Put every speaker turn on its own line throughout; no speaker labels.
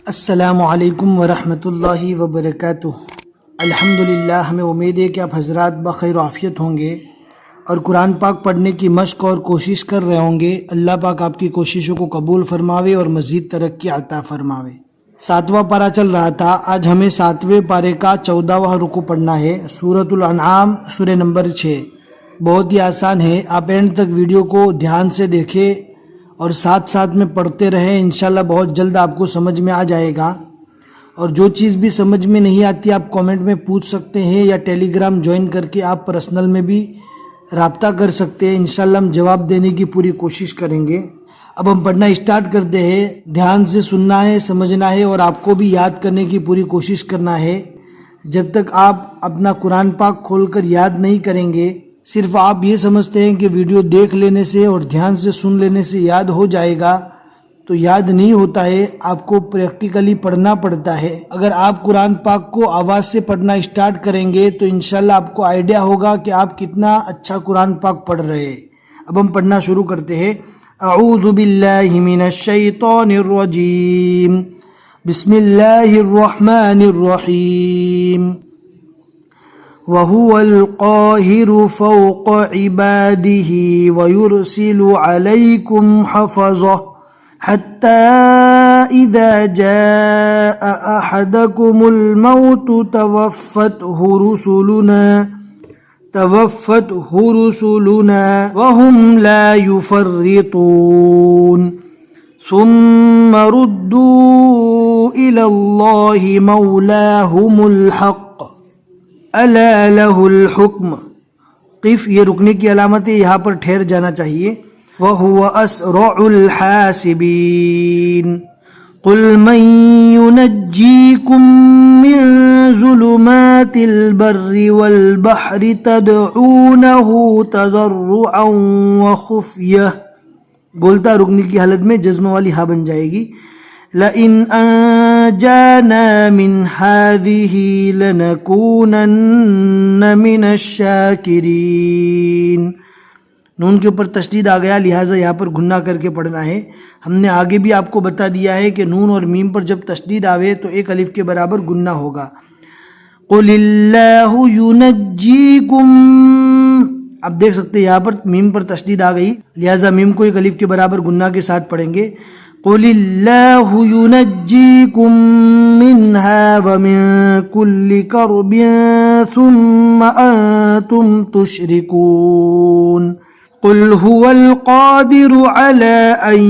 السلام علیکم ورحمۃ اللہ وبرکاتہ۔ الحمدللہ، ہمیں امید ہے کہ آپ حضرات بخیر و عافیت ہوں گے اور قرآن پاک پڑھنے کی مشق اور کوشش کر رہے ہوں گے۔ اللہ پاک آپ کی کوششوں کو قبول فرماوے اور مزید ترقی عطا فرماوے۔ 7واں پارہ چل رہا تھا، آج ہمیں 7ویں پارے کا 14واں رکوع پڑھنا ہے، سورۃ الانعام، سورہ نمبر 6۔ بہت ہی آسان ہے، آپ اینڈ تک ویڈیو کو دھیان سے دیکھیں اور ساتھ ساتھ میں پڑھتے رہیں، انشاءاللہ بہت جلد آپ کو سمجھ میں آ جائے گا۔ اور جو چیز بھی سمجھ میں نہیں آتی آپ کامنٹ میں پوچھ سکتے ہیں یا ٹیلی گرام جوائن کر کے آپ پرسنل میں بھی رابطہ کر سکتے ہیں، انشاءاللہ ہم جواب دینے کی پوری کوشش کریں گے۔ اب ہم پڑھنا اسٹارٹ کرتے ہیں، دھیان سے سننا ہے، سمجھنا ہے اور آپ کو بھی یاد کرنے کی پوری کوشش کرنا ہے۔ جب تک آپ اپنا قرآن پاک کھول کر یاد نہیں کریں گے، صرف آپ یہ سمجھتے ہیں کہ ویڈیو دیکھ لینے سے اور دھیان سے سن لینے سے یاد ہو جائے گا، تو یاد نہیں ہوتا ہے، آپ کو پریکٹیکلی پڑھنا پڑتا ہے۔ اگر آپ قرآن پاک کو آواز سے پڑھنا اسٹارٹ کریں گے تو انشاءاللہ آپ کو آئیڈیا ہوگا کہ آپ کتنا اچھا قرآن پاک پڑھ رہے ہیں۔ اب ہم پڑھنا شروع کرتے ہیں۔ اعوذ باللہ من الشیطان الرجیم، بسم اللہ الرحمن الرحیم۔ وَهُوَ الْقَاهِرُ فَوْقَ عِبَادِهِ وَيُرْسِلُ عَلَيْكُمْ حَفَظَةً حَتَّى إِذَا جَاءَ أَحَدَكُمُ الْمَوْتُ توفته رسلنا وهم لا يفرطون ثم ردوا إلى الله مولاهم الحق ألا له الحكم۔ قف یہ رکنے کی علامت ہے، یہاں پر ٹھہر جانا چاہیے۔ وَهُوَ أَسْرَعُ الْحَاسِبِينَ۔ قُلْ مَنْ يُنَجِّيكُمْ مِنْ ظُلُمَاتِ الْبَرِّ وَالْبَحْرِ تَدْعُونَهُ تَضَرُّعًا وَخُفْيَةً۔ بولتا رکنے کی حالت میں جزم والی ہا بن جائے گی۔ لَئِنْ أَنْجَانَا مِنْ هَذِهِ لَنَكُونَنَّ مِنَ الشَّاكِرِينَ۔ نون کے اوپر تشدید آ گیا، لہٰذا یہاں پر گھنا کر کے پڑھنا ہے۔ ہم نے آگے بھی آپ کو بتا دیا ہے کہ نون اور میم پر جب تشدید آوے تو ایک الف کے برابر گھنا ہوگا۔ قُلِ اللَّهُ يُنَجِّيكُمْ، اب دیکھ سکتے ہیں یہاں پر میم پر تشدید آ گئی، لہٰذا میم کو ایک الف کے برابر گھنا کے ساتھ پڑھیں گے۔ قُلِ اللَّهُ يُنَجِّيكُمْ مِنْهَا وَمِنْ كُلِّ كَرْبٍ ثُمَّ أَنْتُمْ تُشْرِكُونَ۔ قُلْ هُوَ الْقَادِرُ عَلَىٰ أَنْ،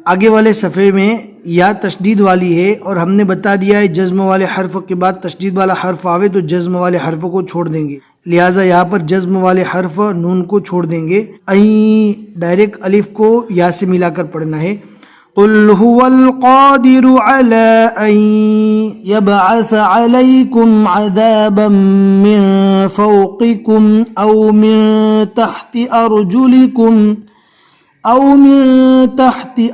آگے والے صفحے میں یا تشدید والی ہے اور ہم نے بتا دیا ہے جزم والے حرف کے بعد تشدید والا حرف آوے تو جزم والے حرف کو چھوڑ دیں گے، لہٰذا یہاں پر جزم والے حرف نون کو چھوڑ دیں گے، ڈائریکٹ الف کو یا سے ملا کر پڑھنا ہے۔ قُلْ هُوَ الْقَادِرُ عَلَىٰ أَنْ يَبْعَثَ عَلَيْكُمْ عَذَابًا مِّن فَوْقِكُمْ أَوْ مِن تَحْتِ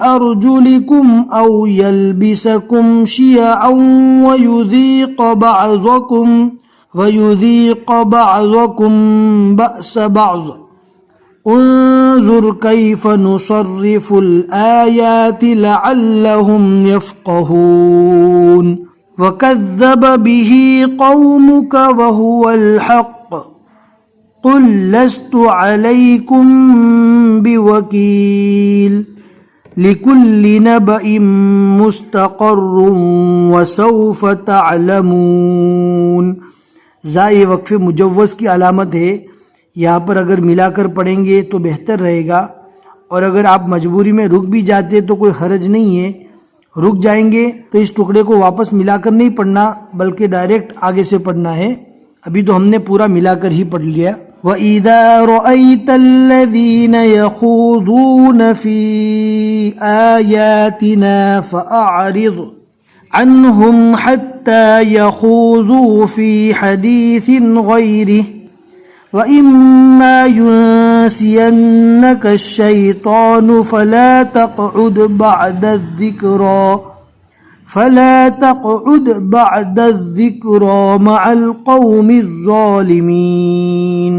أَرْجُلِكُمْ أَوْ يَلْبِسَكُمْ شِيَعًا وَيُذِيقَ بَعْضَكُمْ بَأْسَ بَعْضٍ۔ انظر كيف نصرف الآيات لعلهم يفقهون وكذب به قومك وهو الحق قل لست عليكم بوكيل لكل نبأ مستقر وسوف تعلمون۔ زائے وقف مجوز کی علامت ہے، یہاں پر اگر ملا کر پڑھیں گے تو بہتر رہے گا، اور اگر آپ مجبوری میں رک بھی جاتے تو کوئی حرج نہیں ہے، رک جائیں گے تو اس ٹکڑے کو واپس ملا کر نہیں پڑھنا بلکہ ڈائریکٹ آگے سے پڑھنا ہے۔ ابھی تو ہم نے پورا ملا کر ہی پڑھ لیا۔ وَإِذَا رَأَيْتَ الَّذِينَ يَخُوضُونَ فِي آيَاتِنَا فَأَعْرِضْ عَنْهُمْ حَتَّى يَخُوضُوا فِي حَدِيثٍ غَيْرِهِ وَإِمَّا يُنْسِيَنَّكَ الشَّيْطَانُ فَلَا تَقْعُدْ بَعْدَ الذِّكْرَى مَعَ الْقَوْمِ الظَّالِمِينَ۔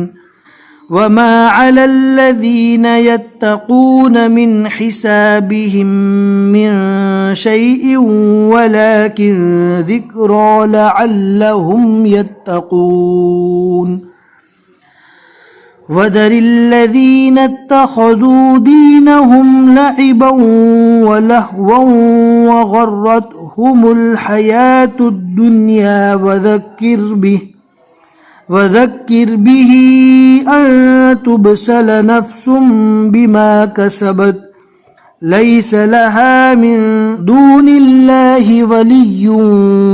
وما على الذين يتقون من حسابهم من شيء ولكن ذكرى لعلهم يتقون وذر الذين اتخذوا دينهم لعبا ولهوا وغرتهم الحياة الدنيا وذكر به أن تبسل نفس بما كسبت ليس لها من دون الله ولي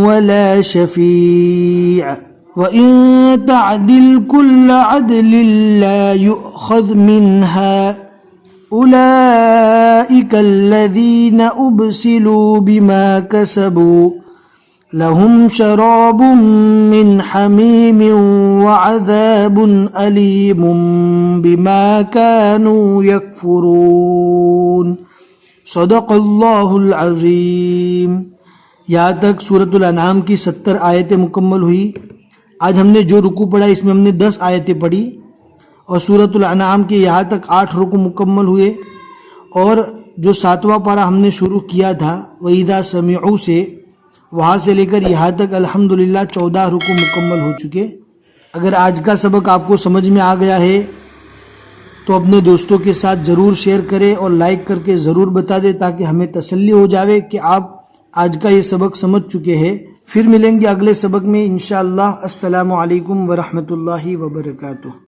ولا شفيع وإن تعدل كل عدل لا يؤخذ منها أولئك الذين أبسلوا بما كسبوا لهم شراب من حميم وعذاب أليم بما كانوا يكفرون صدق اللہ العظیم۔ یہاں تک سورۃ الانعام کی 70 آیتیں مکمل ہوئی۔ آج ہم نے جو رکوع پڑھا اس میں ہم نے 10 آیتیں پڑھی اور سورۃ الانعام کے یہاں تک 8 رکوع مکمل ہوئے، اور جو 7واں پارہ ہم نے شروع کیا تھا وَإِذَا سَمِعُوا سے، وہاں سے لے کر یہاں تک الحمدللہ 14 رکوع مکمل ہو چکے۔ اگر آج کا سبق آپ کو سمجھ میں آ گیا ہے تو اپنے دوستوں کے ساتھ ضرور شیئر کریں اور لائک کر کے ضرور بتا دیں تاکہ ہمیں تسلی ہو جاوے کہ آپ آج کا یہ سبق سمجھ چکے ہیں۔ پھر ملیں گے اگلے سبق میں انشاءاللہ۔ السلام علیکم ورحمۃ اللہ وبرکاتہ۔